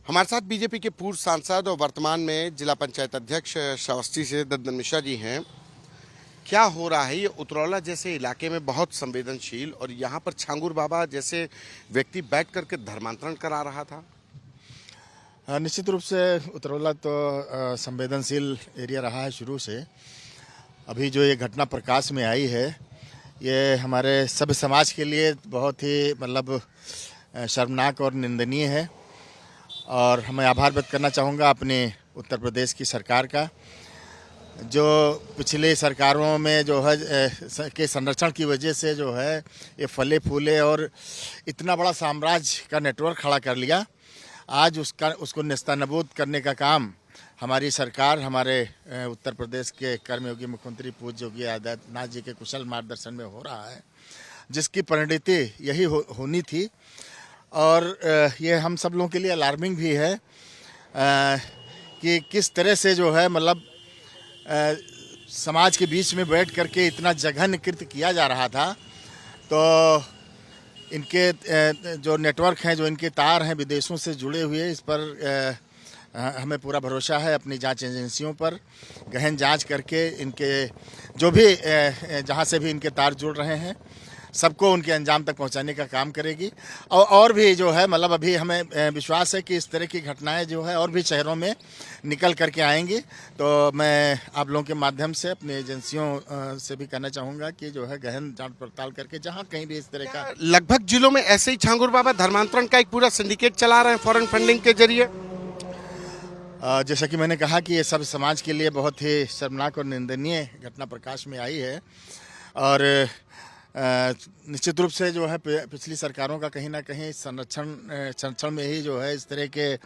हमारे साथ बीजेपी के पूर्व सांसद और वर्तमान में जिला पंचायत अध्यक्ष श्रावस्ती से दद्दन मिश्रा जी हैं। क्या हो रहा है, ये उतरौला जैसे इलाके में बहुत संवेदनशील और यहाँ पर छांगुर बाबा जैसे व्यक्ति बैठ करके धर्मांतरण करा रहा था। निश्चित रूप से उतरौला तो संवेदनशील एरिया रहा है शुरू से। अभी जो ये घटना प्रकाश में आई है, ये हमारे सभ्य समाज के लिए बहुत ही शर्मनाक और निंदनीय है। और मैं आभार व्यक्त करना चाहूँगा अपने उत्तर प्रदेश की सरकार का, जो पिछले सरकारों में जो है के संरक्षण की वजह से जो है ये फले फूले और इतना बड़ा साम्राज्य का नेटवर्क खड़ा कर लिया। आज उसको नेस्तनाबूद करने का काम हमारी सरकार, हमारे उत्तर प्रदेश के कर्मयोगी मुख्यमंत्री पूज्य योगी आदित्यनाथ जी के कुशल मार्गदर्शन में हो रहा है, जिसकी परिणति यही होनी थी। और ये हम सब लोगों के लिए अलार्मिंग भी है कि किस तरह से जो है समाज के बीच में बैठ करके इतना जघन्य कृत्य किया जा रहा था। तो इनके जो नेटवर्क हैं, जो इनके तार हैं विदेशों से जुड़े हुए, इस पर हमें पूरा भरोसा है अपनी जांच एजेंसियों पर। गहन जांच करके इनके जो भी जहां से भी इनके तार जुड़ रहे हैं, सबको उनके अंजाम तक पहुंचाने का काम करेगी। और भी जो है अभी हमें विश्वास है कि इस तरह की घटनाएं जो है और भी शहरों में निकल करके आएंगी। तो मैं आप लोगों के माध्यम से अपनी एजेंसियों से भी कहना चाहूँगा कि जो है गहन जांच पड़ताल करके जहां कहीं भी इस तरह का लगभग जिलों में ऐसे ही छांगुर बाबा धर्मांतरण का एक पूरा सिंडिकेट चला रहे हैं फॉरेन फंडिंग के जरिए। जैसा कि मैंने कहा कि ये सब समाज के लिए बहुत ही शर्मनाक और निंदनीय घटना प्रकाश में आई है। और निश्चित रूप से जो है पिछली सरकारों का कहीं ना कहीं संरक्षण में ही जो है इस तरह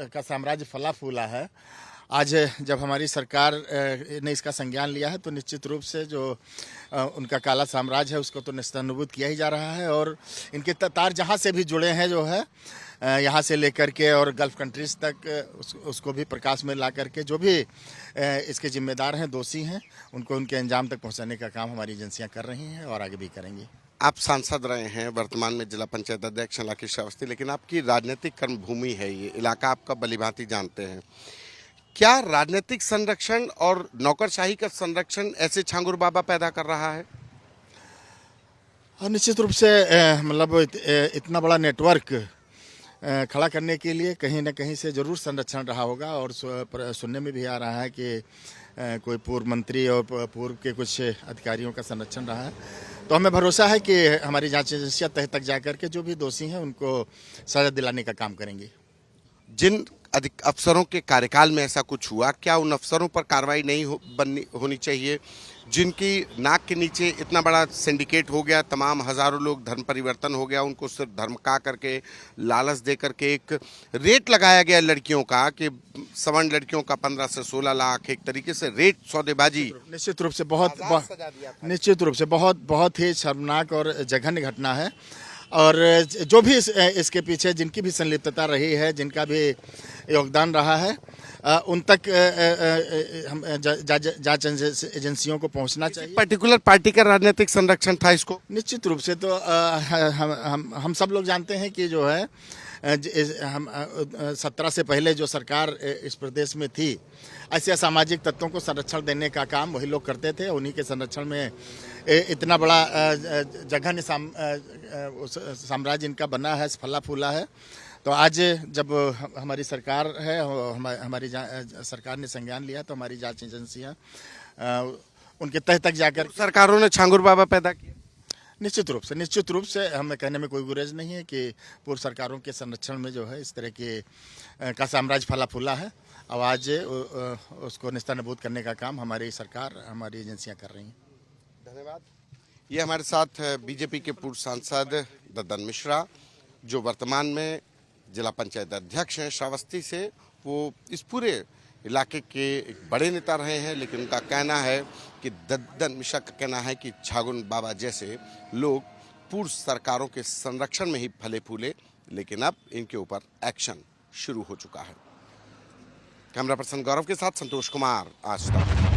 का साम्राज्य फला फूला है। आज जब हमारी सरकार ने इसका संज्ञान लिया है, तो निश्चित रूप से जो उनका काला साम्राज्य है उसको तो नेस्तनाबूद किया ही जा रहा है। और इनके तार जहाँ से भी जुड़े हैं जो है यहाँ से लेकर के और गल्फ कंट्रीज तक उसको भी प्रकाश में ला करके जो भी इसके जिम्मेदार हैं, दोषी हैं, उनको उनके अंजाम तक पहुँचाने का काम हमारी एजेंसियाँ कर रही हैं और आगे भी करेंगी। आप सांसद रहे हैं, वर्तमान में जिला पंचायत अध्यक्ष लाकेश श्रावस्ती, लेकिन आपकी राजनीतिक कर्मभूमि है, ये इलाका आपका भलीभांति जानते हैं। क्या राजनीतिक संरक्षण और नौकरशाही का संरक्षण ऐसे छांगुर बाबा पैदा कर रहा है? निश्चित रूप से इतना बड़ा नेटवर्क खड़ा करने के लिए कहीं ना कहीं से जरूर संरक्षण रहा होगा। और सुनने में भी आ रहा है कि कोई पूर्व मंत्री और पूर्व के कुछ अधिकारियों का संरक्षण रहा है। तो हमें भरोसा है कि हमारी जांच एजेंसियां तह तक जाकर के जो भी दोषी हैं उनको सजा दिलाने का काम करेंगी। जिन अधिक अफसरों के कार्यकाल में ऐसा कुछ हुआ, क्या उन अफसरों पर कार्रवाई नहीं होनी चाहिए जिनकी नाक के नीचे इतना बड़ा सिंडिकेट हो गया, तमाम हजारों लोग धर्म परिवर्तन हो गया, उनको सिर्फ धर्मका करके लालच दे करके एक रेट लगाया गया लड़कियों का कि सवर्ण लड़कियों का 15 से 16 लाख, एक तरीके से रेट सौदेबाजी। निश्चित रूप से निश्चित रूप से बहुत ही शर्मनाक और जघन्य घटना है। और जो भी इसके पीछे जिनकी भी संलिप्तता रही है, जिनका भी योगदान रहा है, उन तक हम जांच एजेंसियों को पहुंचना चाहिए। पर्टिकुलर पार्टी का राजनीतिक संरक्षण था इसको? निश्चित रूप से तो हम सब लोग जानते हैं कि जो है हम 17 से पहले जो सरकार इस प्रदेश में थी, ऐसे असामाजिक तत्वों को संरक्षण देने का काम वही लोग करते थे। उन्हीं के संरक्षण में इतना बड़ा जघन्य साम्राज्य इनका बना है, फला फूला है। तो आज जब हमारी सरकार है, हमारी सरकार ने संज्ञान लिया, तो हमारी जांच एजेंसियां उनके तह तक जाकर सरकारों ने छांगुर बाबा पैदा किया। निश्चित रूप से हमें कहने में कोई गुरेज नहीं है कि पूर्व सरकारों के संरक्षण में जो है इस तरह के का साम्राज्य फला फूला है। और आज उसको नेस्तनाबूद करने का काम हमारी सरकार, हमारी एजेंसियां कर रही हैं। धन्यवाद। ये हमारे साथ बीजेपी के पूर्व सांसद दद्दन मिश्रा, जो वर्तमान में जिला पंचायत अध्यक्ष हैं श्रावस्ती से। वो इस पूरे इलाके के एक बड़े नेता रहे हैं, लेकिन उनका कहना है कि दद्दन मिश्रा का कहना है कि छांगुर बाबा जैसे लोग पूर्व सरकारों के संरक्षण में ही फले फूले, लेकिन अब इनके ऊपर एक्शन शुरू हो चुका है। कैमरा पर्सन गौरव के साथ संतोष कुमार, आज तक।